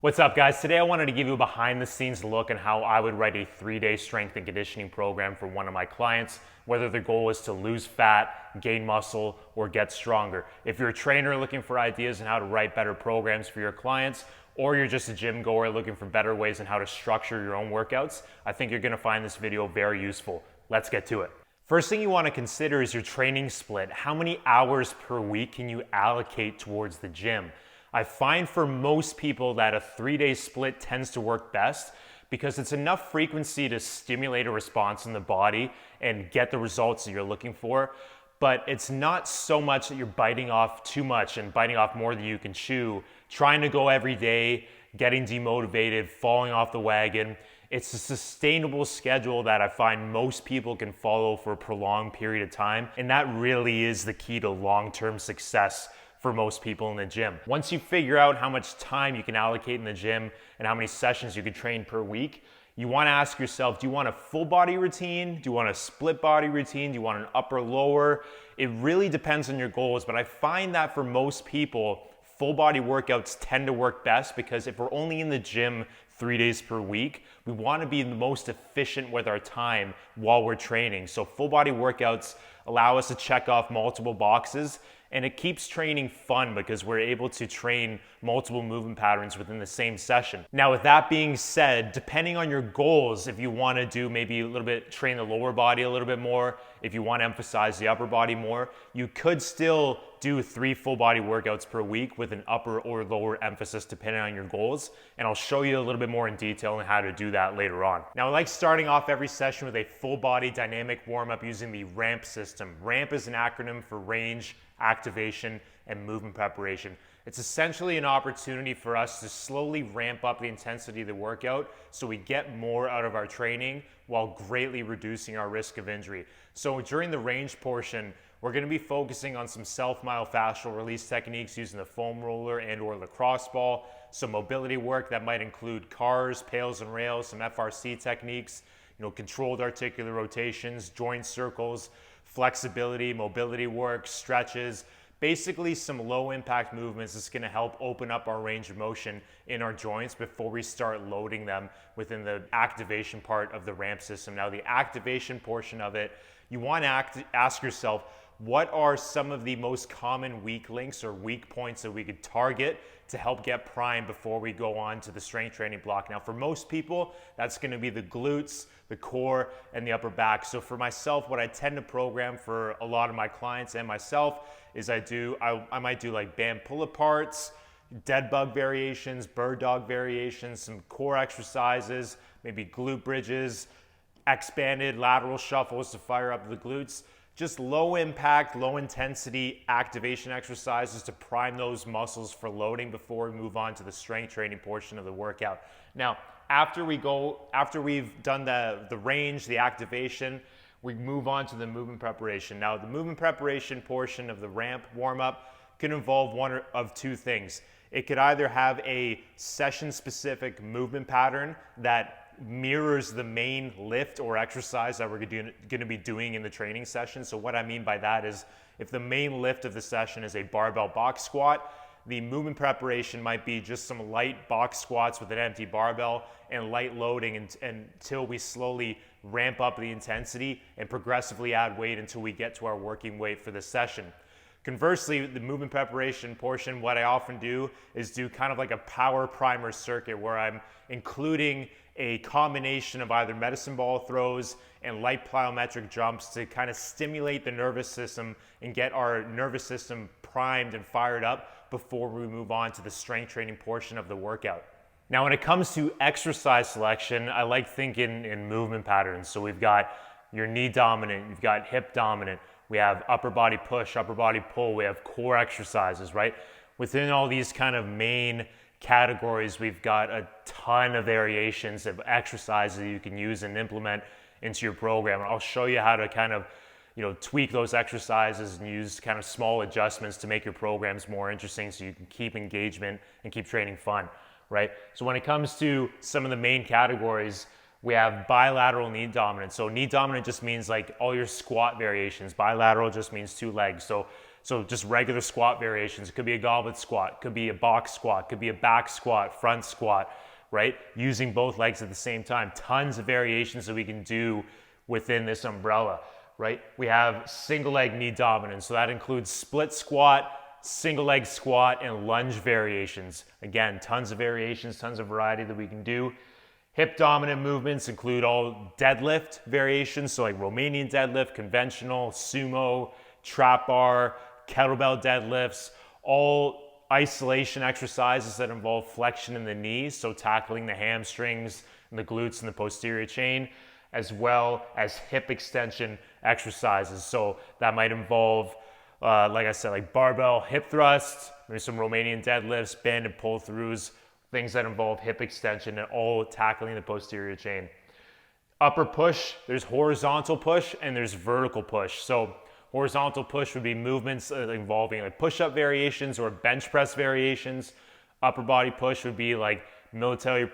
What's up, guys? Today I wanted to give you a behind the scenes look at how I would write a 3-day strength and conditioning program for one of my clients, whether their goal is to lose fat, gain muscle, or get stronger. If you're a trainer looking for ideas on how to write better programs for your clients, or you're just a gym goer looking for better ways on how to structure your own workouts, I think you're gonna find this video very useful. Let's get to it. First thing you wanna consider is your training split. How many hours per week can you allocate towards the gym? I find for most people that a 3-day split tends to work best because it's enough frequency to stimulate a response in the body and get the results that you're looking for. But it's not so much that you're biting off too much and biting off more than you can chew, trying to go every day, getting demotivated, falling off the wagon. It's a sustainable schedule that I find most people can follow for a prolonged period of time. And that really is the key to long-term success for most people in the gym. Once you figure out how much time you can allocate in the gym and how many sessions you can train per week, you wanna ask yourself, do you want a full body routine? Do you want a split body routine? Do you want an upper lower? It really depends on your goals, but I find that for most people, full body workouts tend to work best because if we're only in the gym 3 days per week, we wanna be the most efficient with our time while we're training. So full body workouts allow us to check off multiple boxes, and it keeps training fun because we're able to train multiple movement patterns within the same session. Now, with that being said, depending on your goals, if you want to do maybe a little bit, train the lower body a little bit more, if you want to emphasize the upper body more, you could still do 3 full body workouts per week with an upper or lower emphasis depending on your goals. And I'll show you a little bit more in detail on how to do that later on. Now, I like starting off every session with a full body dynamic warm up using the RAMP system. RAMP is an acronym for range, activation, and movement preparation. It's essentially an opportunity for us to slowly ramp up the intensity of the workout so we get more out of our training while greatly reducing our risk of injury. So during the range portion, we're going to be focusing on some self-myofascial release techniques using the foam roller and or lacrosse ball, some mobility work that might include cars, pails and rails, some FRC techniques, controlled articular rotations, joint circles, flexibility, mobility work, stretches, basically some low impact movements that's going to help open up our range of motion in our joints before we start loading them within the activation part of the RAMP system. Now, the activation portion of it, you want to ask yourself, what are some of the most common weak links or weak points that we could target to help get primed before we go on to the strength training block? Now, for most people, that's going to be the glutes, the core, and the upper back. So for myself, what I tend to program for a lot of my clients and myself is I might do like band pull-aparts, dead bug variations, bird dog variations, some core exercises, maybe glute bridges, expanded lateral shuffles to fire up the glutes. Just low impact, low intensity activation exercises to prime those muscles for loading before we move on to the strength training portion of the workout. Now, after we've done the range, the activation, we move on to the movement preparation. Now, the movement preparation portion of the RAMP warm-up can involve one of two things. It could either have a session-specific movement pattern that mirrors the main lift or exercise that we're going to be doing in the training session. So what I mean by that is if the main lift of the session is a barbell box squat, the movement preparation might be just some light box squats with an empty barbell and light loading until we slowly ramp up the intensity and progressively add weight until we get to our working weight for the session. Conversely, the movement preparation portion, what I often do is do kind of like a power primer circuit where I'm including a combination of either medicine ball throws and light plyometric jumps to kind of stimulate the nervous system and get our nervous system primed and fired up before we move on to the strength training portion of the workout. Now, when it comes to exercise selection, I like thinking in movement patterns. So we've got your knee dominant, you've got hip dominant, we have upper body push, upper body pull, we have core exercises, right? Within all these kind of main categories, we've got a ton of variations of exercises that you can use and implement into your program. I'll show you how to kind of tweak those exercises and use kind of small adjustments to make your programs more interesting so you can keep engagement and keep training fun, right? So when it comes to some of the main categories, we have bilateral knee dominant. So knee dominant just means like all your squat variations. Bilateral just means 2 legs. So So just regular squat variations. It could be a goblet squat, could be a box squat, could be a back squat, front squat, right? Using both legs at the same time. Tons of variations that we can do within this umbrella, right? We have single leg knee dominance. So that includes split squat, single leg squat, and lunge variations. Again, tons of variations, tons of variety that we can do. Hip dominant movements include all deadlift variations, so like Romanian deadlift, conventional, sumo, trap bar, kettlebell deadlifts, all isolation exercises that involve flexion in the knees, so tackling the hamstrings and the glutes and the posterior chain, as well as hip extension exercises. So that might involve, like I said, like barbell hip thrusts, maybe some Romanian deadlifts, band and pull throughs, things that involve hip extension and all tackling the posterior chain. Upper push, there's horizontal push and there's vertical push. So horizontal push would be movements involving like push-up variations or bench press variations. Upper body push would be like military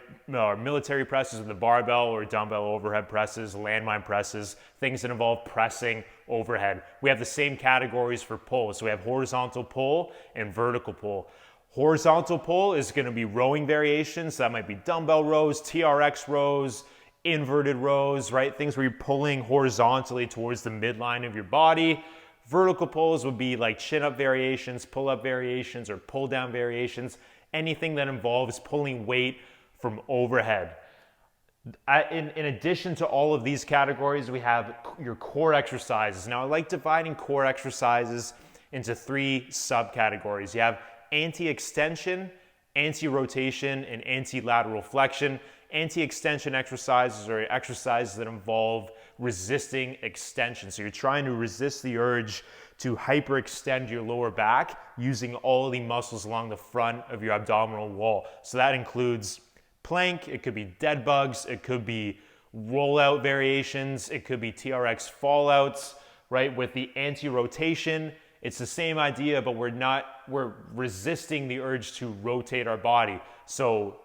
presses with the barbell or dumbbell overhead presses, landmine presses, things that involve pressing overhead. We have the same categories for pull. So we have horizontal pull and vertical pull. Horizontal pull is going to be rowing variations. So that might be dumbbell rows, TRX rows, inverted rows, right? Things where you're pulling horizontally towards the midline of your body. Vertical pulls would be like chin-up variations, pull-up variations, or pull-down variations. Anything that involves pulling weight from overhead. In addition to all of these categories, we have your core exercises. Now, I like dividing core exercises into 3 subcategories. You have anti-extension, anti-rotation, and anti-lateral flexion. Anti-extension exercises are exercises that involve resisting extension. So you're trying to resist the urge to hyperextend your lower back using all the muscles along the front of your abdominal wall. So that includes plank, it could be dead bugs, it could be rollout variations, it could be TRX fallouts, right? With the anti-rotation, it's the same idea, but we're resisting the urge to rotate our body. So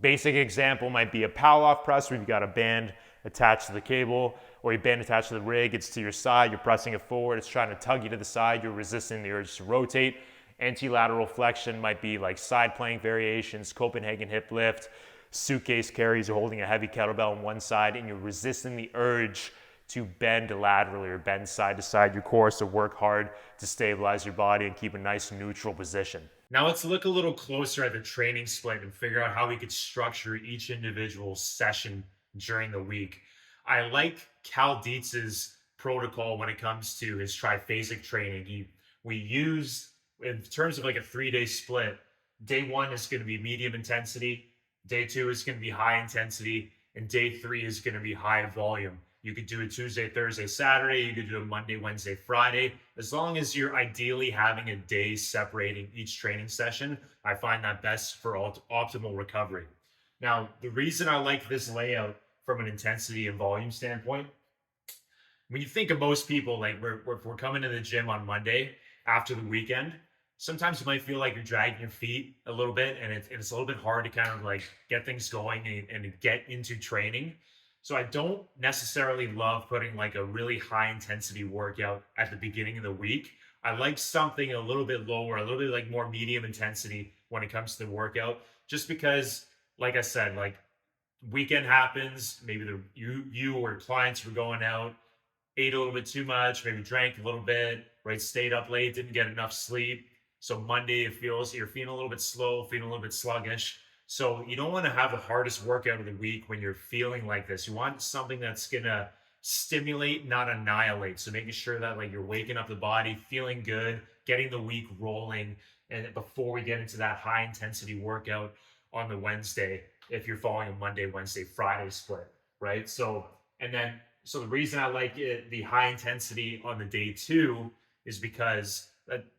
basic example might be a Pallof press where you've got a band attached to the cable or a band attached to the rig. It's to your side, you're pressing it forward, it's trying to tug you to the side, you're resisting the urge to rotate. Anti-lateral flexion might be like side plank variations, Copenhagen hip lift, suitcase carries, you're holding a heavy kettlebell on one side and you're resisting the urge to bend laterally or bend side to side your core, so work hard to stabilize your body and keep a nice neutral position. Now let's look a little closer at the training split and figure out how we could structure each individual session during the week. I like Cal Dietz's protocol when it comes to his triphasic training. We use, in terms of like a 3-day split, day 1 is going to be medium intensity, day 2 is going to be high intensity, and day 3 is going to be high volume. You could do it Tuesday, Thursday, Saturday. You could do it Monday, Wednesday, Friday. As long as you're ideally having a day separating each training session, I find that best for optimal recovery. Now, the reason I like this layout from an intensity and volume standpoint, when you think of most people, like if we're coming to the gym on Monday after the weekend, sometimes you might feel like you're dragging your feet a little bit and it's a little bit hard to kind of like get things going and get into training. So I don't necessarily love putting like a really high intensity workout at the beginning of the week. I like something a little bit lower, a little bit like more medium intensity when it comes to the workout, just because, like I said, like weekend happens, maybe you or clients were going out, ate a little bit too much, maybe drank a little bit, right? Stayed up late, didn't get enough sleep. So Monday you're feeling a little bit slow, feeling a little bit sluggish. So you don't want to have the hardest workout of the week when you're feeling like this. You want something that's gonna stimulate, not annihilate. So making sure that like you're waking up the body, feeling good, getting the week rolling, and before we get into that high intensity workout on the Wednesday, if you're following a Monday, Wednesday, Friday split, right? So the reason I like it, the high intensity on the day 2 is because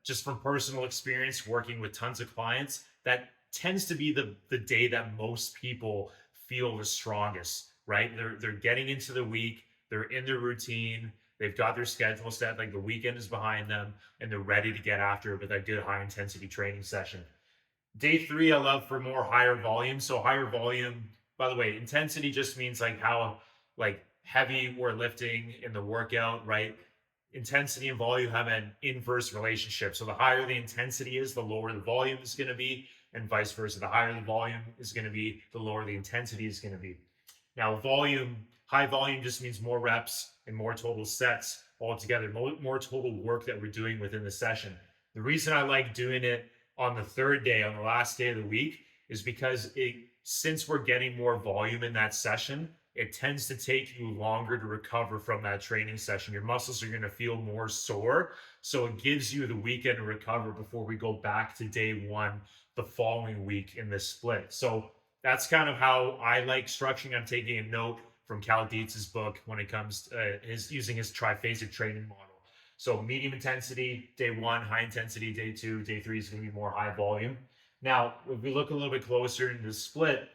just from personal experience working with tons of clients, that tends to be the day that most people feel the strongest, right? They're getting into the week, they're in their routine, they've got their schedule set, like the weekend is behind them, and they're ready to get after it with a good high intensity training session. Day 3, I love for more higher volume. So higher volume, by the way, intensity just means like how like heavy we're lifting in the workout, right? intensity and volume have an inverse relationship. So the higher the intensity is, the lower the volume is going to be, and vice versa. The higher the volume is going to be, the lower the intensity is going to be. Now, high volume just means more reps and more total sets altogether, more total work that we're doing within the session. The reason I like doing it on the third day, on the last day of the week, is because since we're getting more volume in that session, it tends to take you longer to recover from that training session. Your muscles are going to feel more sore. So it gives you the weekend to recover before we go back to day one the following week in this split. So that's kind of how I like structuring. I'm taking a note from Cal Dietz's book when it comes to using his triphasic training model. So medium intensity, day one, high intensity, day two, day three is going to be more high volume. Now, if we look a little bit closer into the split,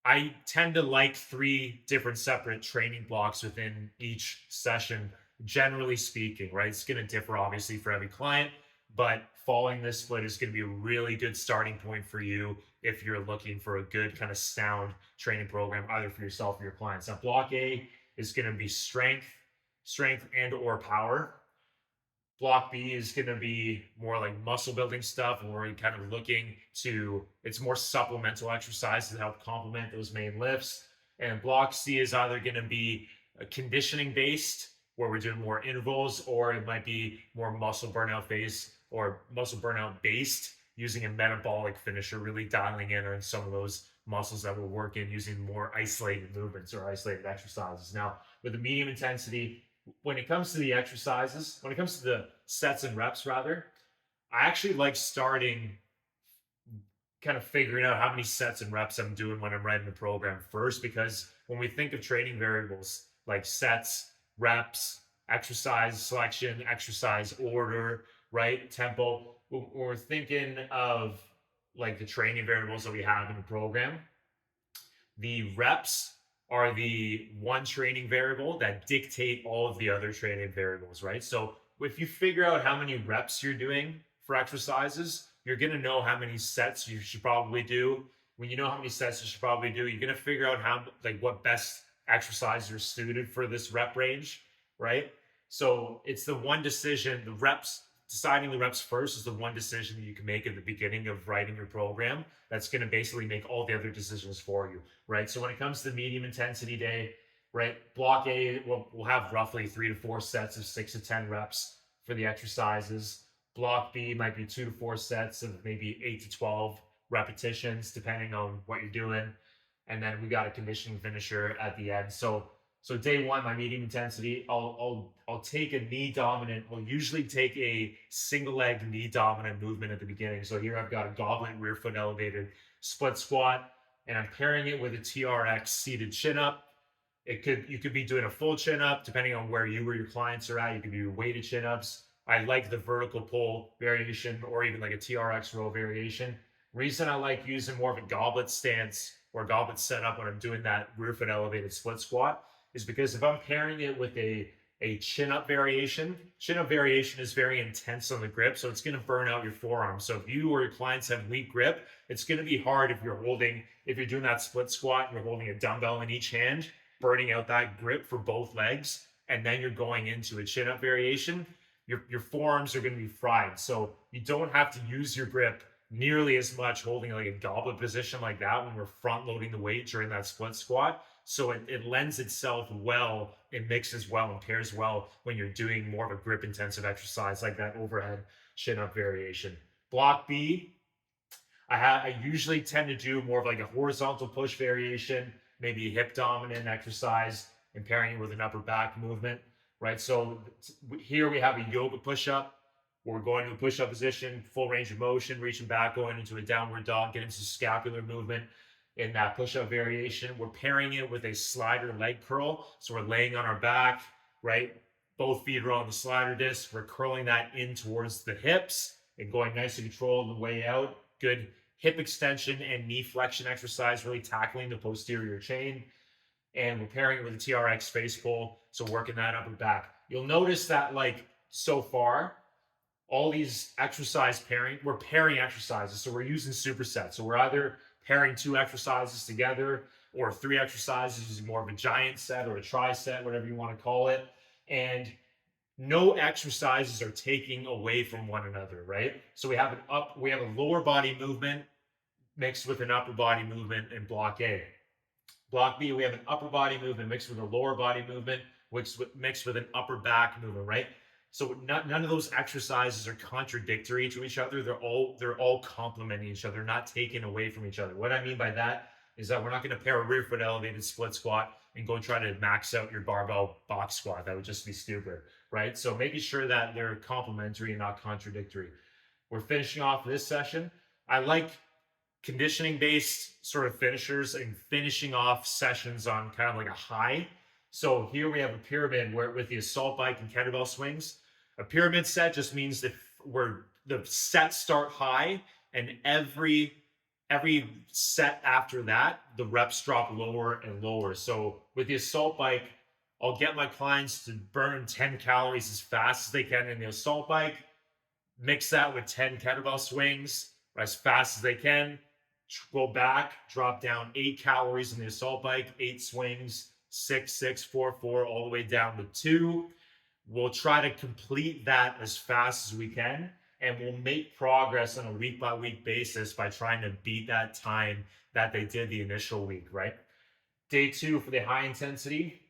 I tend to like 3 different separate training blocks within each session, generally speaking, right? It's going to differ obviously for every client, but following this split is going to be a really good starting point for you if you're looking for a good kind of sound training program, either for yourself or your clients. Now, block A is going to be strength and or power. Block B is going to be more like muscle building stuff, where we're kind of looking to, it's more supplemental exercises to help complement those main lifts. And block C is either going to be conditioning based, where we're doing more intervals, or it might be more muscle burnout based using a metabolic finisher, really dialing in on some of those muscles that we're working using more isolated movements or isolated exercises. Now, with the medium intensity, when it comes to the exercises, when it comes to the sets and reps, rather, I actually like starting kind of figuring out how many sets and reps I'm doing when I'm writing the program first, because when we think of training variables like sets, reps, exercise selection, exercise order, right, tempo, we're thinking of like the training variables that we have in the program. The reps are the one training variable that dictate all of the other training variables, right? So if you figure out how many reps you're doing for exercises, you're going to know how many sets you should probably do. When you know how many sets you should probably do, you're going to figure out what best exercises are suited for this rep range, right? So it's the one decision, deciding the reps first is the one decision that you can make at the beginning of writing your program that's going to basically make all the other decisions for you, right? So when it comes to the medium intensity day, right, block A, we'll have roughly 3 to 4 sets of 6 to 10 reps for the exercises. Block B might be 2 to 4 sets of maybe 8 to 12 repetitions, depending on what you're doing. And then we got a conditioning finisher at the end. So day one, my medium intensity, I'll take a knee dominant. I'll usually take a single leg knee dominant movement at the beginning. So here I've got a goblet rear foot elevated split squat, and I'm pairing it with a TRX seated chin up. You could be doing a full chin up depending on where you or your clients are at. You could do weighted chin ups. I like the vertical pull variation, or even like a TRX row variation. Reason I like using more of a goblet stance or goblet setup when I'm doing that rear foot elevated split squat is because if I'm pairing it with a chin up variation is very intense on the grip, so it's going to burn out your forearm. So if you or your clients have weak grip, it's going to be hard if you're doing that split squat and you're holding a dumbbell in each hand, burning out that grip for both legs, and then you're going into a chin up variation. Your forearms are going to be fried. So you don't have to use your grip nearly as much holding like a goblet position like that when we're front loading the weight during that split squat. So it lends itself well, it mixes well and pairs well when you're doing more of a grip intensive exercise like that overhead chin up variation. Block B, I usually tend to do more of like a horizontal push variation, maybe a hip dominant exercise and pairing it with an upper back movement, right? So here we have a yoga push up. We're going to a push up position, full range of motion, reaching back, going into a downward dog, getting some scapular movement in that push-up variation. We're pairing it with a slider leg curl. So we're laying on our back, right? Both feet are on the slider disc. We're curling that in towards the hips and going nice and controlled on the way out. Good hip extension and knee flexion exercise, really tackling the posterior chain. And we're pairing it with a TRX face pull. So working that upper back. You'll notice that so far, all these we're pairing exercises. So we're using supersets. So we're either pairing 2 exercises together or 3 exercises using more of a giant set or a tri set, whatever you want to call it. And no exercises are taking away from one another, right? So we have a lower body movement mixed with an upper body movement in block A. Block B, we have an upper body movement mixed with a lower body movement, mixed with an upper back movement, right? So none of those exercises are contradictory to each other. They're all complementing each other, they're not taken away from each other. What I mean by that is that we're not going to pair a rear foot elevated split squat and go and try to max out your barbell box squat. That would just be stupid, right? So making sure that they're complementary and not contradictory. We're finishing off this session. I like conditioning based sort of finishers and finishing off sessions on kind of like a high. So here we have a pyramid where with the assault bike and kettlebell swings, a pyramid set just means that where the sets start high and every set after that, the reps drop lower and lower. So with the assault bike, I'll get my clients to burn 10 calories as fast as they can in the assault bike, mix that with 10 kettlebell swings as fast as they can, go back, drop down 8 calories in the assault bike, 8 swings, 6, 6, 4, 4, all the way down to 2. We'll try to complete that as fast as we can, and we'll make progress on a week by week basis by trying to beat that time that they did the initial week, right? Day 2 for the high intensity.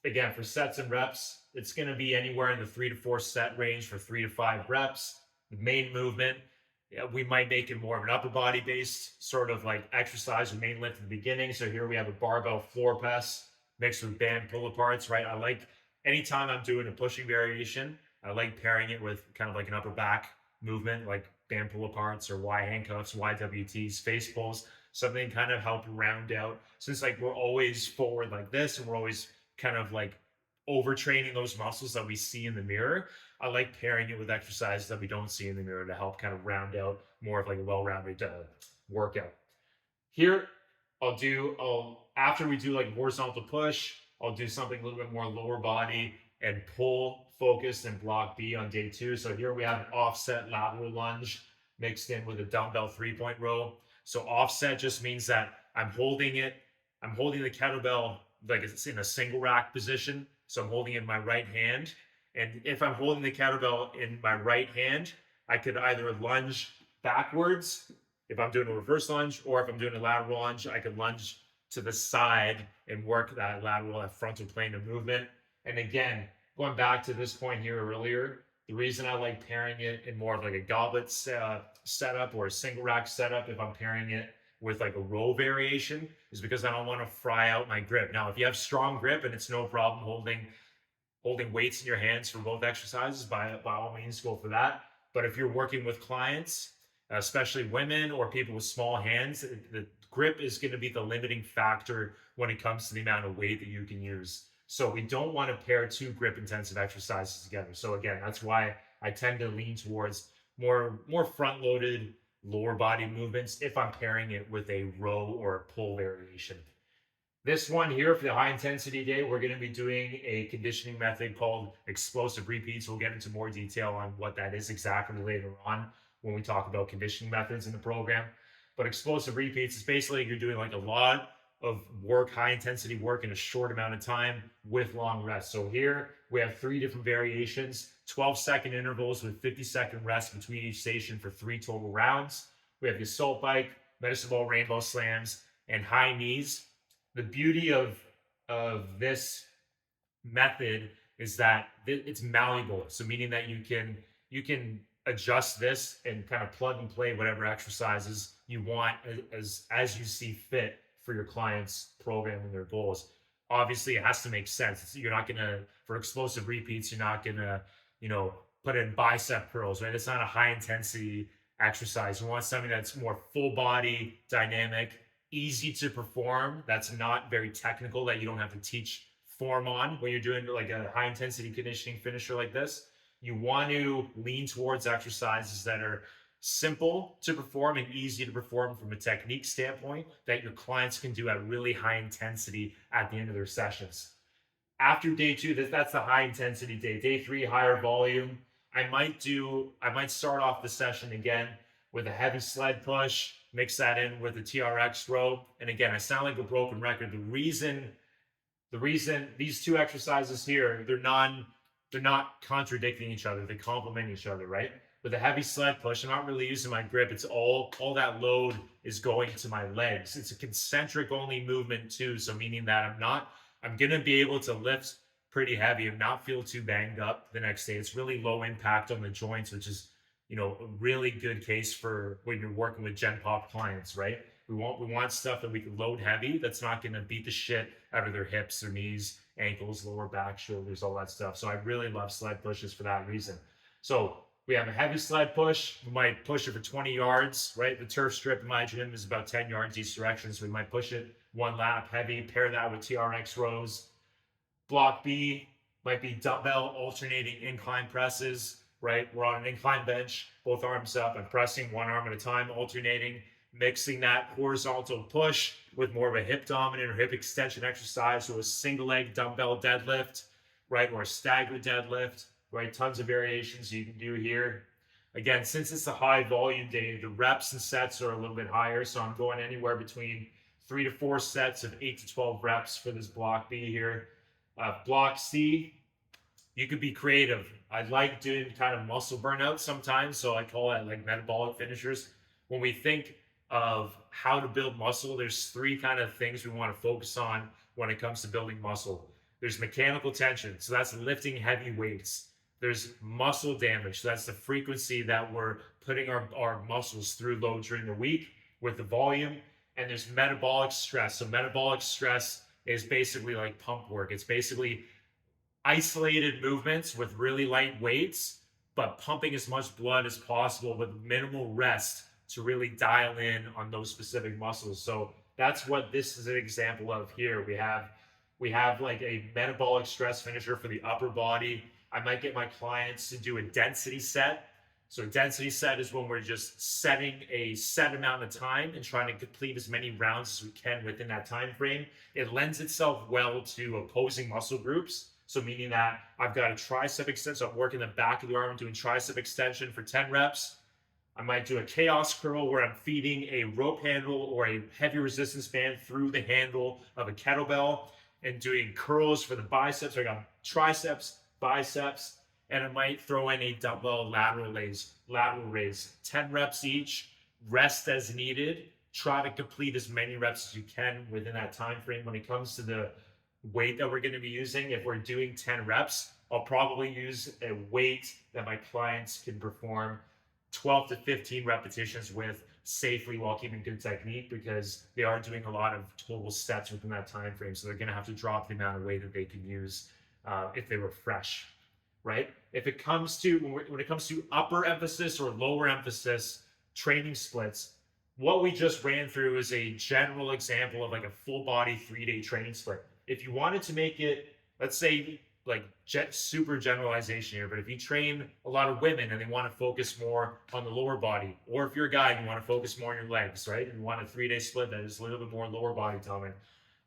Again, for sets and reps, it's going to be anywhere in the 3 to 4 set range for 3 to 5 reps. The main movement, we might make it more of an upper body based sort of like exercise with main lift at the beginning. So here we have a barbell floor press mixed with band pull aparts, right? I like anytime I'm doing a pushing variation, I like pairing it with kind of like an upper back movement, like band pull aparts or Y handcuffs, YWTs, face pulls, something kind of help round out. Since like we're always forward like this and we're always kind of like overtraining those muscles that we see in the mirror, I like pairing it with exercises that we don't see in the mirror to help kind of round out more of like a well-rounded workout. Here, after we do like horizontal push, I'll do something a little bit more lower body and pull focused in block B on day 2. So here we have an offset lateral lunge mixed in with a dumbbell 3-point row. So offset just means that I'm holding the kettlebell like it's in a single rack position. So I'm holding it in my right hand. And if I'm holding the kettlebell in my right hand, I could either lunge backwards if I'm doing a reverse lunge, or if I'm doing a lateral lunge, I could lunge to the side and work that frontal plane of movement. And again, going back to this point here earlier, the reason I like pairing it in more of like a goblet setup or a single rack setup, if I'm pairing it with like a row variation, is because I don't want to fry out my grip. Now, if you have strong grip and it's no problem holding weights in your hands for both exercises, by all means, go for that. But if you're working with clients, especially women or people with small hands, the grip is going to be the limiting factor when it comes to the amount of weight that you can use. So we don't want to pair 2 grip intensive exercises together. So again, that's why I tend to lean towards more front loaded lower body movements if I'm pairing it with a row or a pull variation. This one here for the high intensity day, we're going to be doing a conditioning method called explosive repeats. We'll get into more detail on what that is exactly later on when we talk about conditioning methods in the program. But explosive repeats is basically you're doing like a lot of work, high intensity work in a short amount of time with long rest. So here we have 3 different variations, 12-second intervals with 50-second rest between each station for 3 total rounds. We have the assault bike, medicine ball rainbow slams, and high knees. The beauty of this method is that it's malleable. So meaning that you can adjust this and kind of plug and play whatever exercises you want as you see fit for your clients' program and their goals. Obviously, it has to make sense. You're not gonna, for explosive repeats, you're not gonna, put in bicep curls, right? It's not a high intensity exercise. You want something that's more full body, dynamic, easy to perform, that's not very technical, that you don't have to teach form on when you're doing like a high intensity conditioning finisher like this. You want to lean towards exercises that are simple to perform and easy to perform from a technique standpoint that your clients can do at really high intensity at the end of their sessions. After day 2, that's the high intensity day. Day 3, higher volume. I might start off the session again with a heavy sled push, mix that in with a TRX row. And again, I sound like a broken record. The reason these 2 exercises here, they're contradicting each other. They complement each other, right? With a heavy sled push, I'm not really using my grip. It's all that load is going to my legs. It's a concentric only movement too. So meaning that I'm gonna be able to lift pretty heavy and not feel too banged up the next day. It's really low impact on the joints, which is, a really good case for when you're working with Gen Pop clients, right? We want stuff that we can load heavy that's not going to beat the shit out of their hips, their knees, ankles, lower back, shoulders, all that stuff. So I really love sled pushes for that reason. So we have a heavy sled push. We might push it for 20 yards, right? The turf strip in my gym is about 10 yards each direction. So we might push it one lap heavy, pair that with TRX rows. Block B might be dumbbell alternating incline presses, right? We're on an incline bench, both arms up. I'm pressing one arm at a time, alternating, mixing that horizontal push with more of a hip dominant or hip extension exercise. So a single leg dumbbell deadlift, right? Or a staggered deadlift, right? Tons of variations you can do here. Again, since it's a high volume day, the reps and sets are a little bit higher. So I'm going anywhere between 3 to 4 sets of 8 to 12 reps for this block B here. Block C, you could be creative. I like doing kind of muscle burnout sometimes, so I call it like metabolic finishers. When we think of how to build muscle, there's 3 kind of things we want to focus on when it comes to building muscle. There's mechanical tension, so that's lifting heavy weights. There's muscle damage, so that's the frequency that we're putting our muscles through load during the week with the volume. And there's metabolic stress. So metabolic stress is basically like pump work. It's basically isolated movements with really light weights, but pumping as much blood as possible with minimal rest to really dial in on those specific muscles. So that's what this is an example of here. We have like a metabolic stress finisher for the upper body. I might get my clients to do a density set. So a density set is when we're just setting a set amount of time and trying to complete as many rounds as we can within that time frame. It lends itself well to opposing muscle groups. So meaning that I've got a tricep extension, so I'm working the back of the arm, doing tricep extension for 10 reps. I might do a chaos curl where I'm feeding a rope handle or a heavy resistance band through the handle of a kettlebell and doing curls for the biceps. So I got triceps, biceps, and I might throw in a dumbbell lateral raise, 10 reps each, rest as needed. Try to complete as many reps as you can within that time frame. When it comes to the weight that we're going to be using, if we're doing 10 reps, I'll probably use a weight that my clients can perform 12 to 15 repetitions with safely while keeping good technique, because they are doing a lot of total sets within that time frame. So they're going to have to drop the amount of weight that they can use if they were fresh. Right? If it comes to, when it comes to upper emphasis or lower emphasis training splits, what we just ran through is a general example of like a full body 3-day training split. If you wanted to make it, let's say like super generalization here, but if you train a lot of women and they want to focus more on the lower body, or if you're a guy and you want to focus more on your legs, right? And you want a 3-day split that is a little bit more lower body dominant,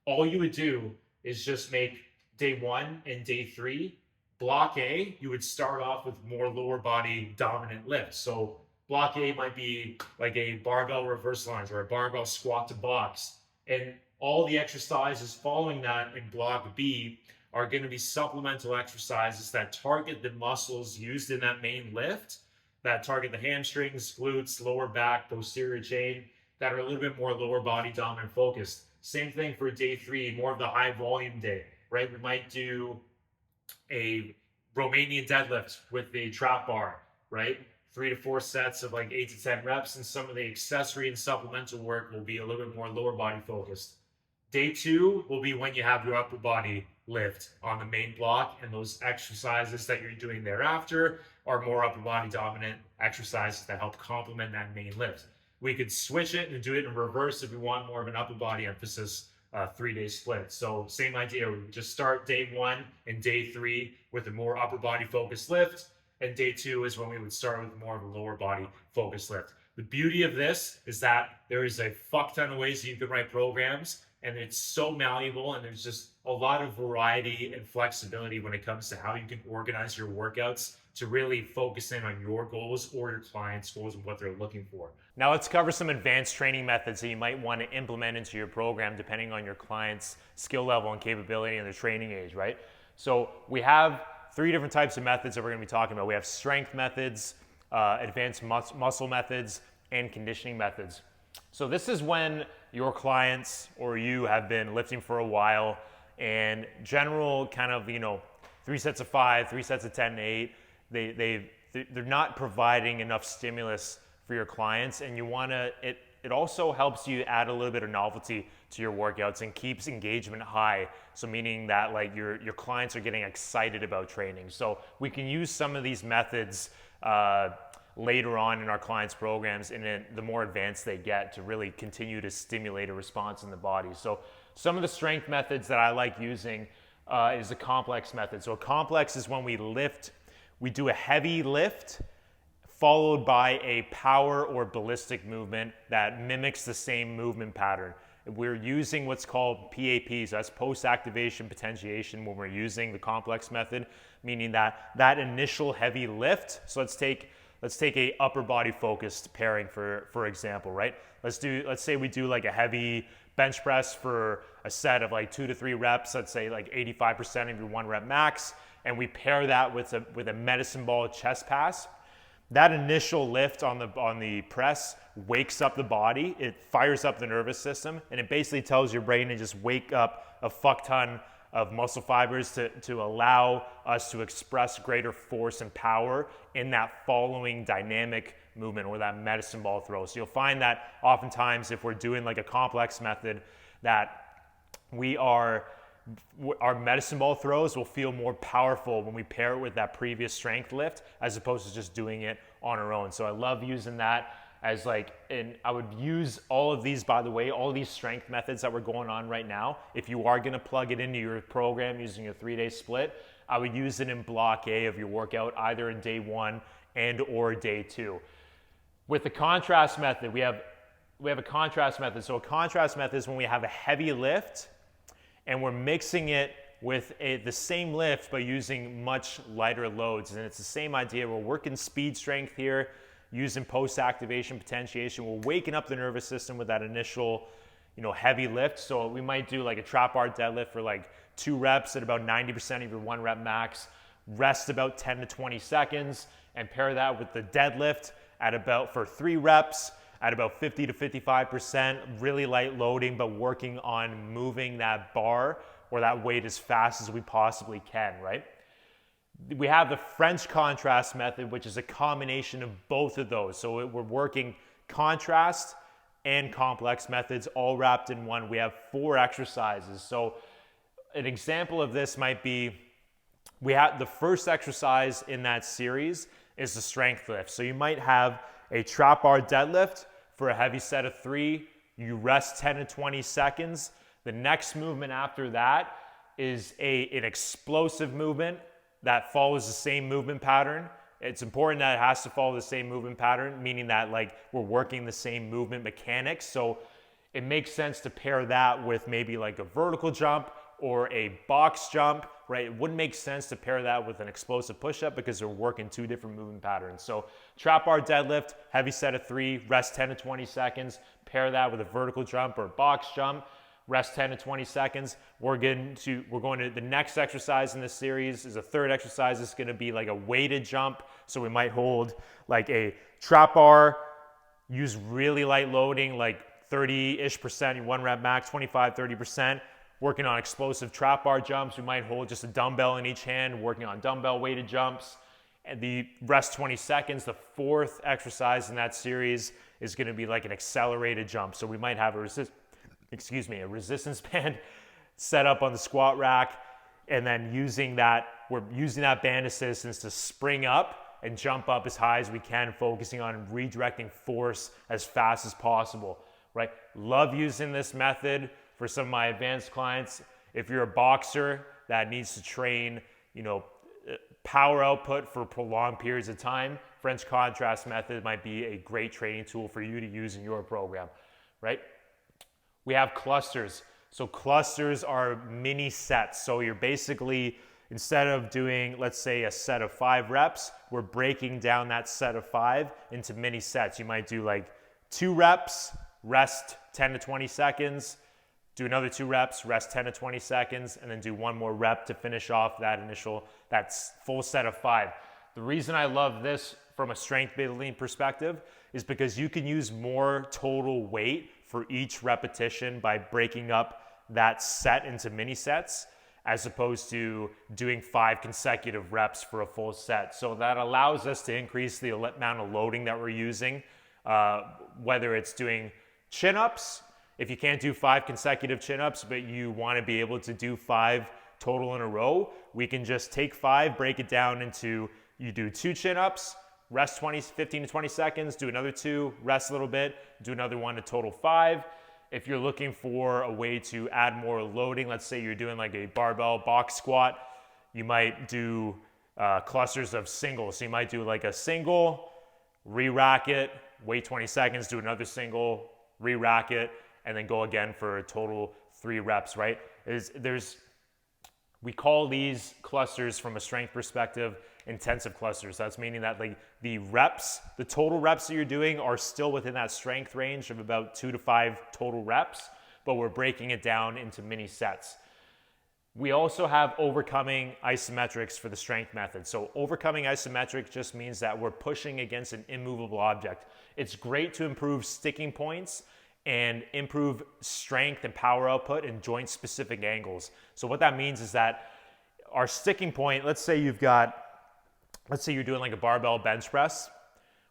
all you would do is just make day 1 and day 3 block A. You would start off with more lower body dominant lifts. So block A might be like a barbell reverse lunge or a barbell squat to box. And all the exercises following that in block B are going to be supplemental exercises that target the muscles used in that main lift, that target the hamstrings, glutes, lower back, posterior chain, that are a little bit more lower body dominant focused. Same thing for day 3, more of the high volume day, right? We might do a Romanian deadlift with the trap bar, right? 3 to 4 sets of like 8 to 10 reps, and some of the accessory and supplemental work will be a little bit more lower body focused. Day 2 will be when you have your upper body lift on the main block, and those exercises that you're doing thereafter are more upper body dominant exercises that help complement that main lift. We could switch it and do it in reverse if we want more of an upper body emphasis 3-day split. So same idea, we just start day 1 and day 3 with a more upper body focused lift, and day 2 is when we would start with more of a lower body focused lift. The beauty of this is that there is a fuck ton of ways that you can write programs, and it's so malleable, and there's just a lot of variety and flexibility when it comes to how you can organize your workouts to really focus in on your goals or your clients' goals and what they're looking for. Now let's cover some advanced training methods that you might want to implement into your program depending on your client's skill level and capability and their training age, right? So we have three different types of methods that we're going to be talking about. We have strength methods, advanced muscle methods, and conditioning methods. So this is when your clients or you have been lifting for a while, and general kind of, 3 sets of 5, 3 sets of 10 and 8, they're not providing enough stimulus for your clients, and you want to, it also helps you add a little bit of novelty to your workouts and keeps engagement high. So meaning that like your clients are getting excited about training. So we can use some of these methods later on in our clients' programs, and then the more advanced they get, to really continue to stimulate a response in the body. So some of the strength methods that I like using is the complex method. So a complex is when we do a heavy lift followed by a power or ballistic movement that mimics the same movement pattern. We're using what's called PAP, so that's post-activation potentiation when we're using the complex method, meaning that initial heavy lift. So let's take a upper body focused pairing for example, right? Let's say we do like a heavy bench press for a set of like 2 to 3 reps, let's say like 85% of your 1 rep max, and we pair that with a medicine ball chest pass. That initial lift on the press wakes up the body, it fires up the nervous system, and it basically tells your brain to just wake up a fuck ton of muscle fibers to allow us to express greater force and power in that following dynamic movement or that medicine ball throw. So you'll find that oftentimes if we're doing like a complex method, that our medicine ball throws will feel more powerful when we pair it with that previous strength lift as opposed to just doing it on our own. So I love using that as and I would use all of these, by the way, all these strength methods that we're going on right now. If you are going to plug it into your program using a 3-day split, I would use it in block A of your workout, either in day 1 and or day 2. With the contrast method, we have a contrast method. So a contrast method is when we have a heavy lift and we're mixing it with the same lift but using much lighter loads. And it's the same idea. We're working speed strength here, using post-activation potentiation. We're waking up the nervous system with that initial, heavy lift. So we might do like a trap bar deadlift for like 2 reps at about 90% of your 1 rep max, rest about 10 to 20 seconds, and pair that with the deadlift for 3 reps at about 50 to 55%, really light loading, but working on moving that bar or that weight as fast as we possibly can, right? We have the French contrast method, which is a combination of both of those. So we're working contrast and complex methods all wrapped in one. We have 4 exercises. So an example of this might be, we have the first exercise in that series is the strength lift. So you might have a trap bar deadlift for a heavy set of 3. You rest 10 to 20 seconds. The next movement after that is an explosive movement that follows the same movement pattern. It's important that it has to follow the same movement pattern, meaning that we're working the same movement mechanics. So it makes sense to pair that with maybe like a vertical jump or a box jump, right? It wouldn't make sense to pair that with an explosive push-up because they're working 2 different movement patterns. So trap bar deadlift, heavy set of 3, rest 10 to 20 seconds, pair that with a vertical jump or a box jump, rest 10 to 20 seconds. We're going to the next exercise in this series is a third exercise. It's going to be like a weighted jump. So we might hold like a trap bar, use really light loading, like 30-ish%, 1 rep max, 25, 30%. Working on explosive trap bar jumps. We might hold just a dumbbell in each hand, working on dumbbell weighted jumps. And the rest 20 seconds, the 4th exercise in that series is going to be like an accelerated jump. So we might have a resistance band set up on the squat rack, and then we're using that band assistance to spring up and jump up as high as we can, focusing on redirecting force as fast as possible, right? Love using this method for some of my advanced clients. If you're a boxer that needs to train, power output for prolonged periods of time, French contrast method might be a great training tool for you to use in your program, right? We have clusters. So clusters are mini sets. So you're basically, instead of doing, let's say, a set of 5 reps, we're breaking down that set of 5 into mini sets. You might do like 2 reps, rest 10 to 20 seconds, do another 2 reps, rest 10 to 20 seconds, and then do one more rep to finish off that full set of 5. The reason I love this from a strength building perspective is because you can use more total weight for each repetition by breaking up that set into mini sets, as opposed to doing 5 consecutive reps for a full set. So that allows us to increase the amount of loading that we're using, whether it's doing chin-ups. If you can't do 5 consecutive chin-ups, but you want to be able to do 5 total in a row, we can just take 5, break it down into, you do 2 chin-ups, rest 15 to 20 seconds, do another 2, rest a little bit, do another 1 to total 5. If you're looking for a way to add more loading, let's say you're doing like a barbell box squat, you might do clusters of singles. So you might do like a single, re-rack it, wait 20 seconds, do another single, re-rack it, and then go again for a total 3 reps, right? We call these clusters from a strength perspective intensive clusters. That's meaning that like the total reps that you're doing are still within that strength range of about 2 to 5 total reps, but we're breaking it down into mini sets. We also have overcoming isometrics for the strength method. So overcoming isometric just means that we're pushing against an immovable object. It's great to improve sticking points and improve strength and power output in joint specific angles. So what that means is that our sticking point, let's say you're doing like a barbell bench press,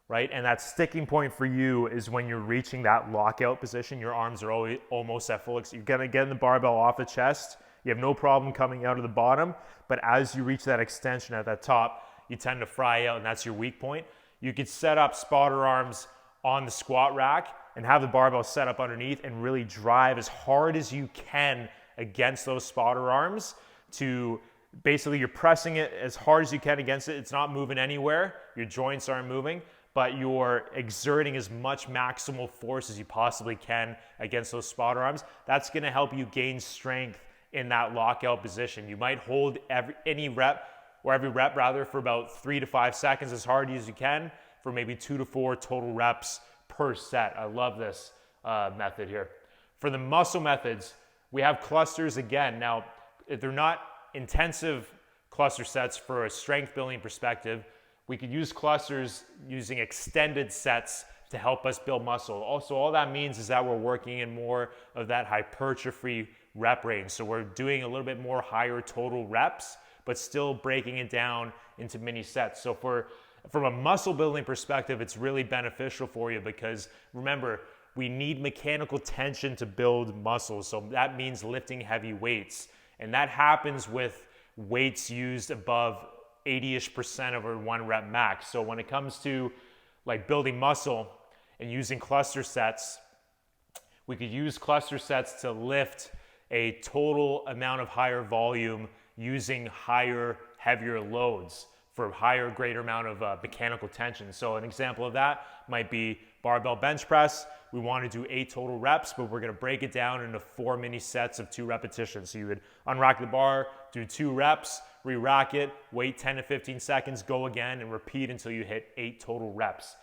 right? And that sticking point for you is when you're reaching that lockout position, your arms are almost at full. You're gonna get the barbell off the chest. You have no problem coming out of the bottom, but as you reach that extension at that top, you tend to fry out, and that's your weak point. You could set up spotter arms on the squat rack and have the barbell set up underneath and really drive as hard as you can against those spotter arms to basically you're pressing it as hard as you can against it. It's not moving anywhere. Your joints aren't moving, but you're exerting as much maximal force as you possibly can against those spotter arms. That's going to help you gain strength in that lockout position. You might hold every rep for about 3 to 5 seconds as hard as you can for maybe 2 to 4 total reps per set. I love this method here. For the muscle methods, we have clusters again. Now, if they're not intensive cluster sets for a strength building perspective, we could use clusters using extended sets to help us build muscle. Also, all that means is that we're working in more of that hypertrophy rep range. So we're doing a little bit more higher total reps, but still breaking it down into mini sets. So from a muscle building perspective, it's really beneficial for you because remember, we need mechanical tension to build muscles. So that means lifting heavy weights. And that happens with weights used above 80-ish% of our 1 rep max. So when it comes to like building muscle and using cluster sets, we could use cluster sets to lift a total amount of higher volume using higher, heavier loads for higher, greater amount of mechanical tension. So an example of that might be barbell bench press. We want to do 8 total reps, but we're going to break it down into 4 mini sets of 2 repetitions. So you would unrack the bar, do 2 reps, re-rack it, wait 10 to 15 seconds, go again, and repeat until you hit 8 total reps.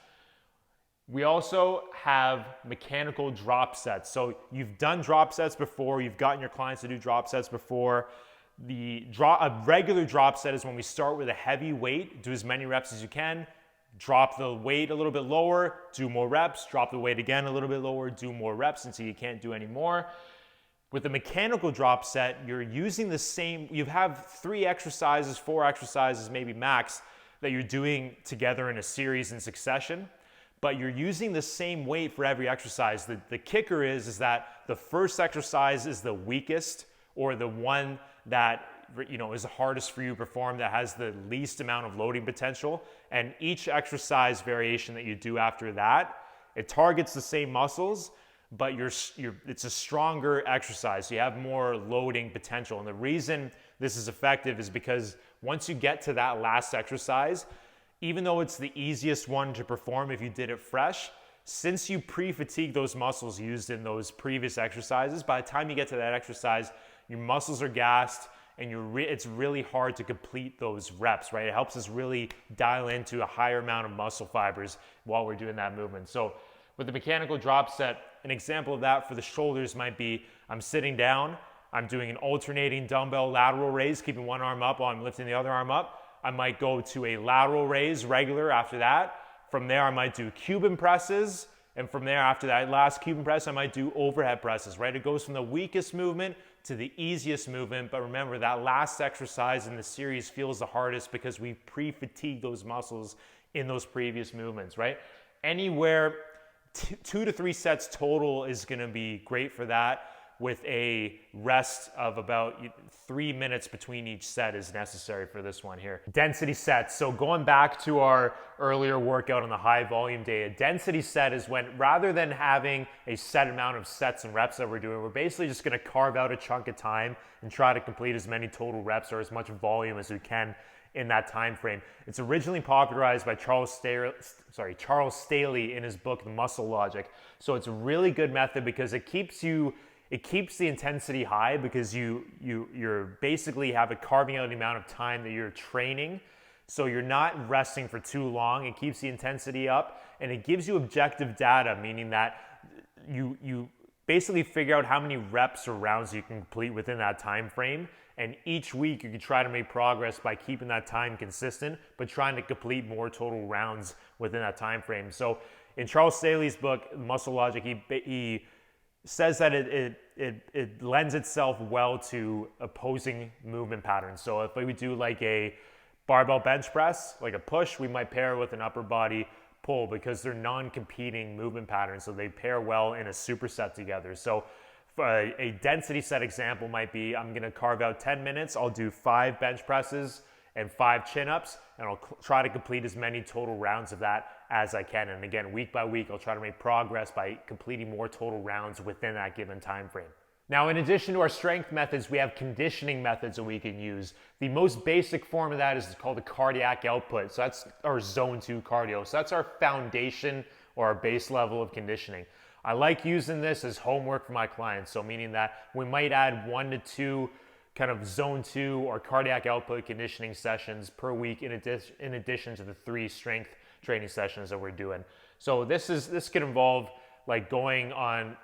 We also have mechanical drop sets. So you've done drop sets before, you've gotten your clients to do drop sets before. A regular drop set is when we start with a heavy weight, do as many reps as you can, drop the weight a little bit lower, do more reps, drop the weight again a little bit lower, do more reps until you can't do any more. With the mechanical drop set, you're using you have 3 exercises, 4 exercises, maybe max, that you're doing together in a series in succession, but you're using the same weight for every exercise. The kicker is that the first exercise is the weakest or the one that is the hardest for you to perform, that has the least amount of loading potential. And each exercise variation that you do after that, it targets the same muscles, but it's a stronger exercise. So you have more loading potential. And the reason this is effective is because once you get to that last exercise, even though it's the easiest one to perform if you did it fresh, since you pre-fatigue those muscles used in those previous exercises, by the time you get to that exercise, your muscles are gassed, and it's really hard to complete those reps, right? It helps us really dial into a higher amount of muscle fibers while we're doing that movement. So With the mechanical drop set, an example of that for the shoulders might be I'm sitting down, I'm doing an alternating dumbbell lateral raise, keeping one arm up while I'm lifting the other arm up. I might go to a lateral raise regular after that. From there, I might do Cuban presses. And from there, after that last Cuban press, I might do overhead presses, right? It goes from the weakest movement to the easiest movement. But remember, that last exercise in the series feels the hardest because we pre-fatigue those muscles in those previous movements, right? Anywhere 2 to 3 sets total is going to be great for that, with a rest of about 3 minutes between each set is necessary for this one here. Density sets. So going back to our earlier workout on the high volume day, a density set is when, rather than having a set amount of sets and reps that we're doing, we're basically just going to carve out a chunk of time and try to complete as many total reps or as much volume as we can in that time frame. It's originally popularized by Charles Staley in his book The Muscle Logic. So it's a really good method because it keeps the intensity high, because you're basically have a carving out the amount of time that you're training. So you're not resting for too long. It keeps the intensity up, and it gives you objective data, meaning that you basically figure out how many reps or rounds you can complete within that time frame. And each week you can try to make progress by keeping that time consistent, but trying to complete more total rounds within that time frame. So in Charles Staley's book, Muscle Logic, he says that it lends itself well to opposing movement patterns. So if we do like a barbell bench press, like a push, we might pair with an upper body pull because they're non-competing movement patterns. So they pair well in a superset together. So a density set example might be, I'm gonna carve out 10 minutes, I'll do 5 bench presses and 5 chin-ups, and I'll try to complete as many total rounds of that as I can. And again, week by week, I'll try to make progress by completing more total rounds within that given time frame. Now, in addition to our strength methods, we have conditioning methods that we can use. The most basic form of that is called the cardiac output. So that's our zone 2 cardio. So that's our foundation or our base level of conditioning. I like using this as homework for my clients. So meaning that we might add 1 to 2 kind of zone 2 or cardiac output conditioning sessions per week in addition to the 3 strength training sessions that we're doing. So this could involve like going on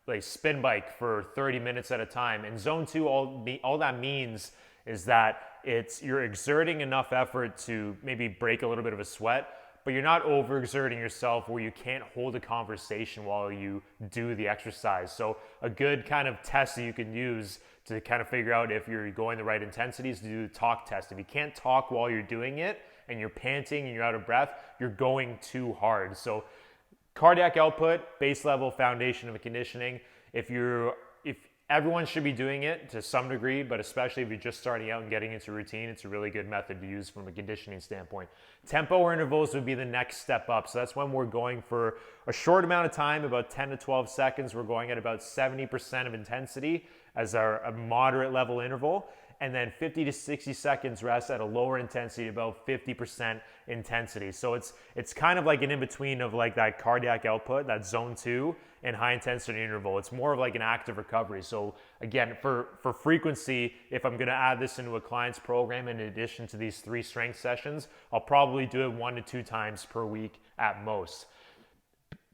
like spin bike for 30 minutes at a time. In zone 2, all that means is that you're exerting enough effort to maybe break a little bit of a sweat, but you're not overexerting yourself where you can't hold a conversation while you do the exercise. So a good kind of test that you can use to kind of figure out if you're going the right intensities, to do the talk test. If you can't talk while you're doing it and you're panting and you're out of breath, you're going too hard. So cardiac output, base level foundation of conditioning. If everyone should be doing it to some degree, but especially if you're just starting out and getting into routine, it's a really good method to use from a conditioning standpoint. Tempo or intervals would be the next step up. So that's when we're going for a short amount of time, about 10 to 12 seconds. We're going at about 70% of intensity as a moderate level interval, and then 50 to 60 seconds rest at a lower intensity, about 50% intensity. So it's kind of like an in-between of like that cardiac output, that zone 2, and high intensity interval. It's more of like an active recovery. So again, for frequency, if I'm gonna add this into a client's program in addition to these 3 strength sessions, I'll probably do it 1 to 2 times per week at most.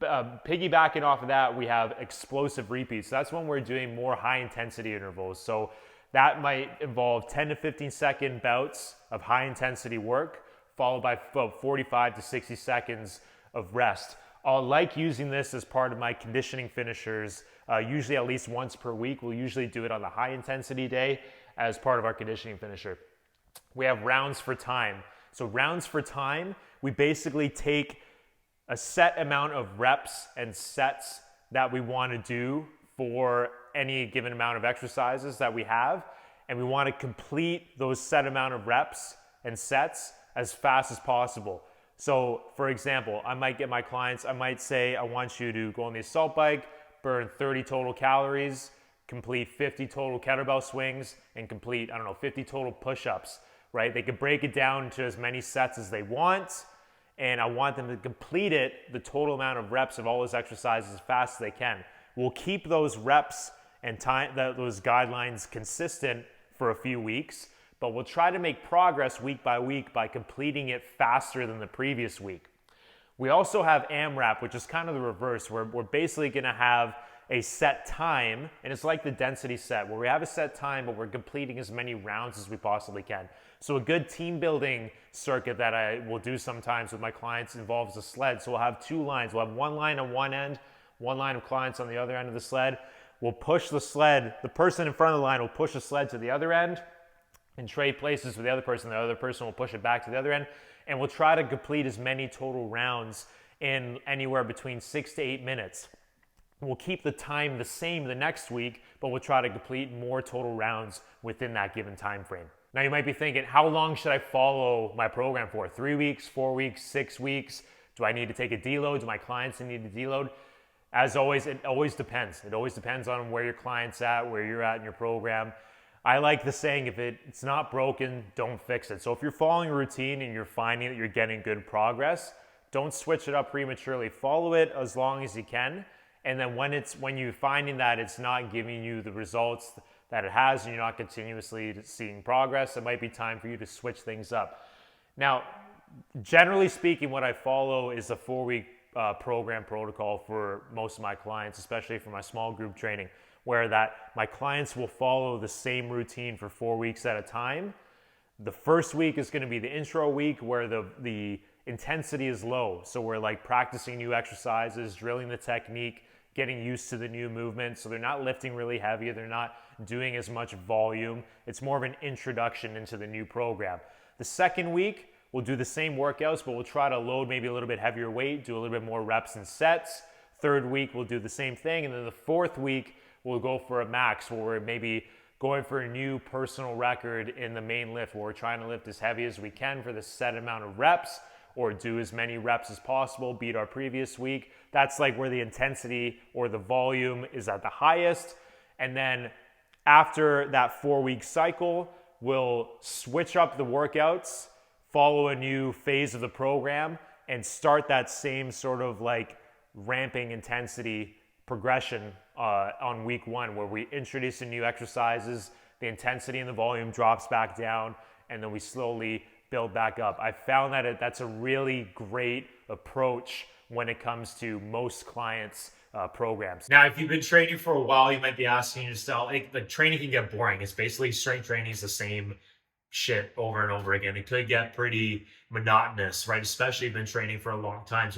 Piggybacking off of that, we have explosive repeats. That's when we're doing more high intensity intervals. So that might involve 10 to 15 second bouts of high intensity work, followed by about 45 to 60 seconds of rest. I like using this as part of my conditioning finishers, usually at least once per week. We'll usually do it on the high intensity day as part of our conditioning finisher. We have rounds for time. So rounds for time, we basically take a set amount of reps and sets that we want to do for any given amount of exercises that we have, and we want to complete those set amount of reps and sets as fast as possible. So for example, I might get my clients, I might say, I want you to go on the assault bike, burn 30 total calories, complete 50 total kettlebell swings, and complete, 50 total push-ups, right? They could break it down to as many sets as they want, and I want them to complete it, the total amount of reps of all those exercises as fast as they can. We'll keep those reps and time, those guidelines consistent for a few weeks, but we'll try to make progress week by completing it faster than the previous week. We also have AMRAP, which is kind of the reverse, where we're basically going to have a set time, and it's like the density set, where we have a set time, but we're completing as many rounds as we possibly can. So a good team building circuit that I will do sometimes with my clients involves a sled. So we'll have two lines. We'll have one line on one end, one line of clients on the other end of the sled. We'll push the sled, the person in front of the line will push the sled to the other end and trade places with the other person. The other person will push it back to the other end. And we'll try to complete as many total rounds in anywhere between 6 to 8 minutes. We'll keep the time the same the next week, but we'll try to complete more total rounds within that given time frame. Now you might be thinking, how long should I follow my program for? 3 weeks, 4 weeks, 6 weeks? Do I need to take a deload? Do my clients need to deload? As always, it always depends. It always depends on where your client's at, where you're at in your program. I like the saying, if it's not broken, don't fix it. So if you're following a routine and you're finding that you're getting good progress, don't switch it up prematurely. Follow it as long as you can. And then when you're finding that it's not giving you the results that it has and you're not continuously seeing progress, it might be time for you to switch things up. Now, generally speaking, what I follow is a 4-week program protocol for most of my clients, especially for my small group training, where that my clients will follow the same routine for 4 weeks at a time. The first week is going to be the intro week, where the intensity is low. So we're like practicing new exercises, drilling the technique, getting used to the new movement. So they're not lifting really heavy. They're not doing as much volume. It's more of an introduction into the new program. The second week, we'll do the same workouts, but we'll try to load maybe a little bit heavier weight, do a little bit more reps and sets. Third week, we'll do the same thing. And then the fourth week, we'll go for a max, where we're maybe going for a new personal record in the main lift, where we're trying to lift as heavy as we can for the set amount of reps, or do as many reps as possible, beat our previous week. That's like where the intensity or the volume is at the highest. And then after that 4-week cycle, we'll switch up the workouts, follow a new phase of the program, and start that same sort of like ramping intensity progression on week 1, where we introduce some new exercises, the intensity and the volume drops back down, and then we slowly build back up. I found that that's a really great approach when it comes to most clients' programs. Now, if you've been training for a while, you might be asking yourself, like, the training can get boring. It's basically strength training is the same shit over and over again. It could get pretty monotonous, right? Especially if you've been training for a long time,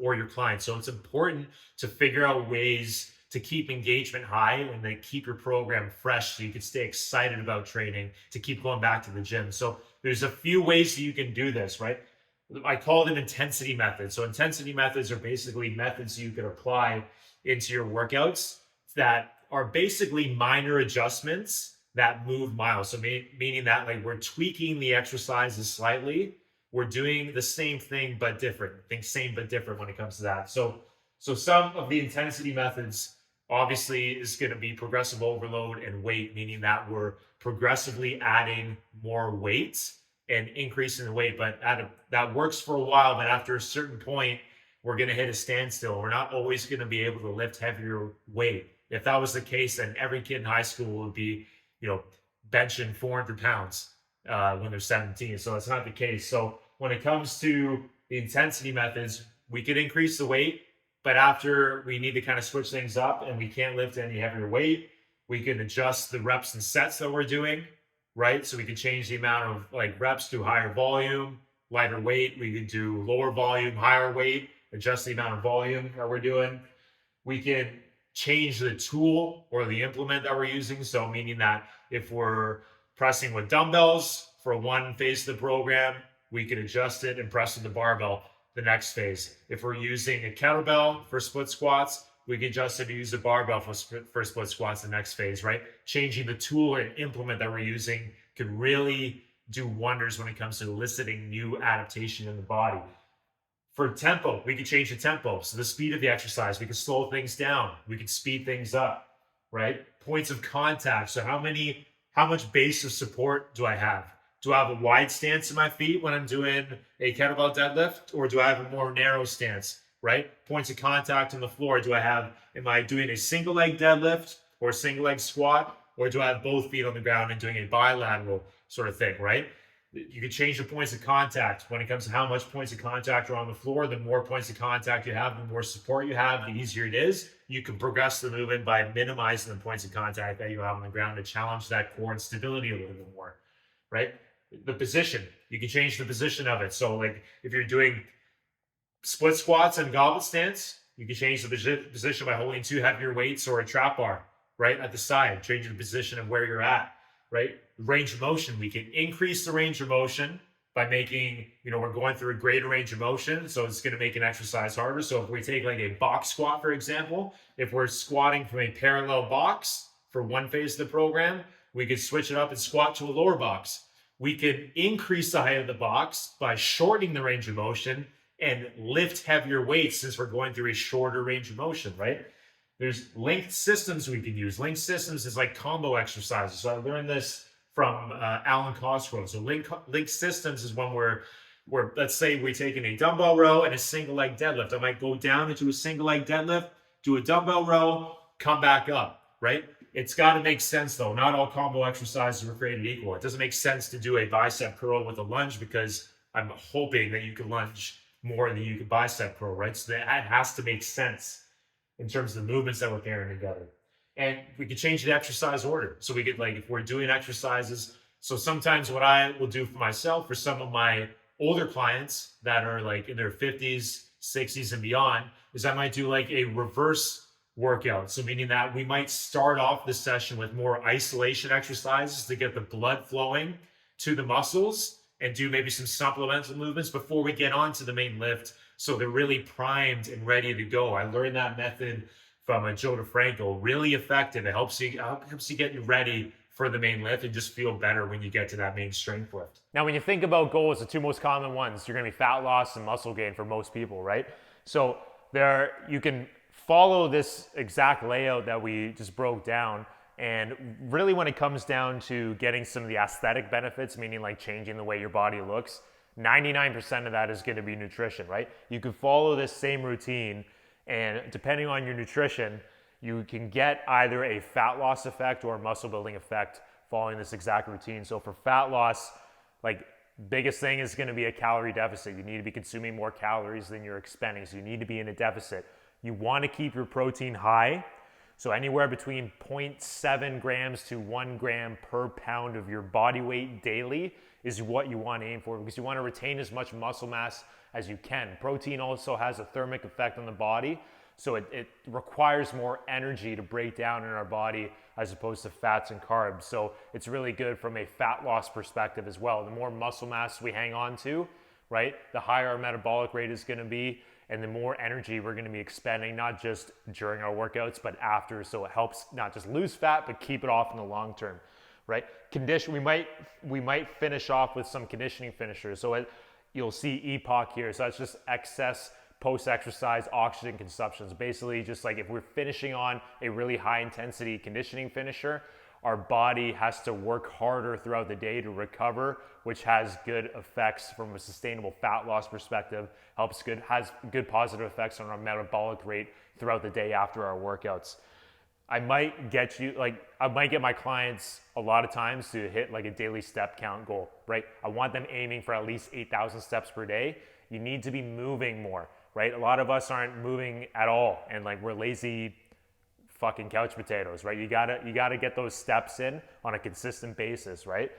or your clients. So it's important to figure out ways to keep engagement high and then keep your program fresh, so you can stay excited about training, to keep going back to the gym. So there's a few ways that you can do this, right? I call them intensity methods. So intensity methods are basically methods you can apply into your workouts that are basically minor adjustments that move miles. So meaning that, like, we're tweaking the exercises slightly. We're doing the same thing but different. Think same but different when it comes to that. So some of the intensity methods obviously is going to be progressive overload and weight, meaning that we're progressively adding more weight and increasing the weight. But that works for a while, but after a certain point, we're going to hit a standstill. We're not always going to be able to lift heavier weight. If that was the case, then every kid in high school would be, benching 400 pounds when they're 17. So that's not the case. So when it comes to the intensity methods, we could increase the weight, but after we need to kind of switch things up and we can't lift any heavier weight, we can adjust the reps and sets that we're doing, right? So we can change the amount of reps to higher volume, lighter weight. We could do lower volume, higher weight, adjust the amount of volume that we're doing. We can change the tool or the implement that we're using. So meaning that if we're pressing with dumbbells for one phase of the program, we can adjust it and press with the barbell the next phase. If we're using a kettlebell for split squats, we can adjust it to use a barbell for split squats the next phase, right? Changing the tool and implement that we're using could really do wonders when it comes to eliciting new adaptation in the body. For tempo, we can change the tempo. So the speed of the exercise, we can slow things down. We can speed things up, right? Points of contact. So how much base of support do I have? Do I have a wide stance in my feet when I'm doing a kettlebell deadlift, or do I have a more narrow stance, right? Points of contact on the floor. Am I doing a single leg deadlift or a single leg squat, or do I have both feet on the ground and doing a bilateral sort of thing, right? You can change the points of contact when it comes to how much points of contact are on the floor. The more points of contact you have, the more support you have, the easier it is. You can progress the movement by minimizing the points of contact that you have on the ground to challenge that core and stability a little bit more, right? The position, you can change the position of it. So, like if you're doing split squats and goblet stance, you can change the position by holding two heavier weights or a trap bar right at the side, changing the position of where you're at, right? Range of motion, we can increase the range of motion by making, we're going through a greater range of motion. So it's going to make an exercise harder. So if we take like a box squat, for example, if we're squatting from a parallel box for one phase of the program, we could switch it up and squat to a lower box. We could increase the height of the box by shortening the range of motion and lift heavier weights since we're going through a shorter range of motion, right? There's linked systems we can use. Linked systems is like combo exercises. So I learned this from Alan Cosgrove. So linked systems is when we're let's say we're taking a dumbbell row and a single leg deadlift. I might go down into a single leg deadlift, do a dumbbell row, come back up, right? It's got to make sense though. Not all combo exercises are created equal. It doesn't make sense to do a bicep curl with a lunge because I'm hoping that you can lunge more than you can bicep curl, right? So that has to make sense in terms of the movements that we're pairing together. And we could change the exercise order. So we could, like, if we're doing exercises, so sometimes what I will do for myself, for some of my older clients that are like in their 50s, 60s and beyond, is I might do like a reverse workout. So meaning that we might start off the session with more isolation exercises to get the blood flowing to the muscles and do maybe some supplemental movements before we get on to the main lift. So they're really primed and ready to go. I learned that method from Joe DeFranco. Really effective. It helps you get you ready for the main lift and just feel better when you get to that main strength lift. Now, when you think about goals, the two most common ones, you're going to be fat loss and muscle gain for most people, right? So you can follow this exact layout that we just broke down. And really when it comes down to getting some of the aesthetic benefits, meaning like changing the way your body looks, 99% of that is going to be nutrition, right? You can follow this same routine and depending on your nutrition, you can get either a fat loss effect or a muscle building effect following this exact routine. So for fat loss, like biggest thing is going to be a calorie deficit. You need to be consuming more calories than you're expending. So you need to be in a deficit. You want to keep your protein high. So anywhere between 0.7 grams to 1 gram per pound of your body weight daily is what you want to aim for because you want to retain as much muscle mass as you can. Protein also has a thermic effect on the body, so it requires more energy to break down in our body as opposed to fats and carbs. So it's really good from a fat loss perspective as well. The more muscle mass we hang on to, right, the higher our metabolic rate is going to be and the more energy we're going to be expending, not just during our workouts, but after. So it helps not just lose fat, but keep it off in the long term, right? We might finish off with some conditioning finishers. So you'll see EPOC here. So that's just excess post-exercise oxygen consumption. It's basically just like if we're finishing on a really high intensity conditioning finisher, our body has to work harder throughout the day to recover, which has good effects from a sustainable fat loss perspective, has good positive effects on our metabolic rate throughout the day after our workouts. I might get my clients a lot of times to hit like a daily step count goal, right? I want them aiming for at least 8,000 steps per day. You need to be moving more, right? A lot of us aren't moving at all and like we're lazy fucking couch potatoes, right? You gotta get those steps in on a consistent basis, right?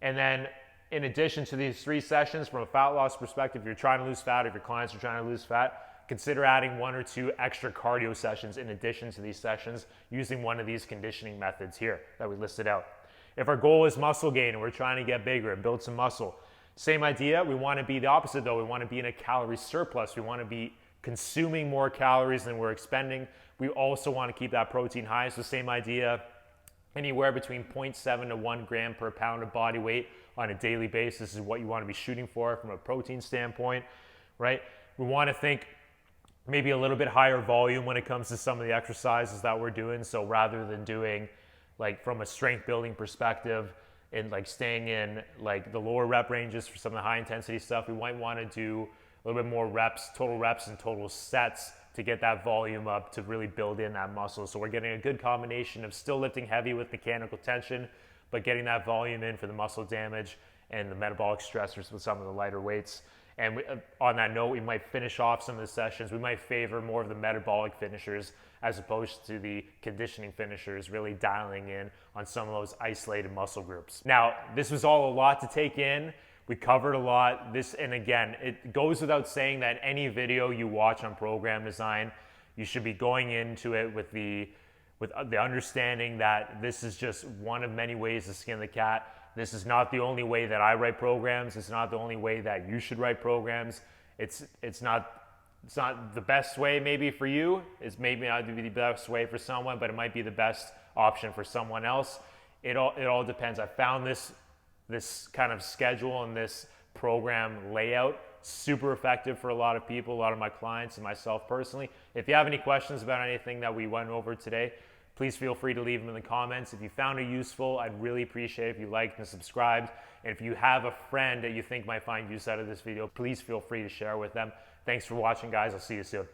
And then in addition to these 3 sessions from a fat loss perspective, if you're trying to lose fat, if your clients are trying to lose fat, consider adding 1 or 2 extra cardio sessions in addition to these sessions using one of these conditioning methods here that we listed out. If our goal is muscle gain and we're trying to get bigger and build some muscle, same idea. We want to be the opposite though. We want to be in a calorie surplus. We want to be consuming more calories than we're expending. We also want to keep that protein high. So same idea, anywhere between 0.7 to 1 gram per pound of body weight on a daily basis is what you want to be shooting for from a protein standpoint, right? We want to think maybe a little bit higher volume when it comes to some of the exercises that we're doing. So rather than doing like from a strength building perspective and like staying in like the lower rep ranges for some of the high intensity stuff, we might want to do a little bit more reps and total sets to get that volume up to really build in that muscle. So we're getting a good combination of still lifting heavy with mechanical tension, but getting that volume in for the muscle damage and the metabolic stressors with some of the lighter weights. And on that note, we might finish off some of the sessions. We might favor more of the metabolic finishers as opposed to the conditioning finishers, really dialing in on some of those isolated muscle groups. Now, this was all a lot to take in. We covered a lot. And again, it goes without saying that any video you watch on program design, you should be going into it with the understanding that this is just one of many ways to skin the cat. This is not the only way that I write programs. It's not the only way that you should write programs. It's not the best way maybe for you. It's maybe not the best way for someone, but it might be the best option for someone else. It all depends. I found this kind of schedule and this program layout super effective for a lot of people, a lot of my clients and myself personally. If you have any questions about anything that we went over today, please feel free to leave them in the comments. If you found it useful, I'd really appreciate it if you liked and subscribed. And if you have a friend that you think might find use out of this video, please feel free to share with them. Thanks for watching, guys. I'll see you soon.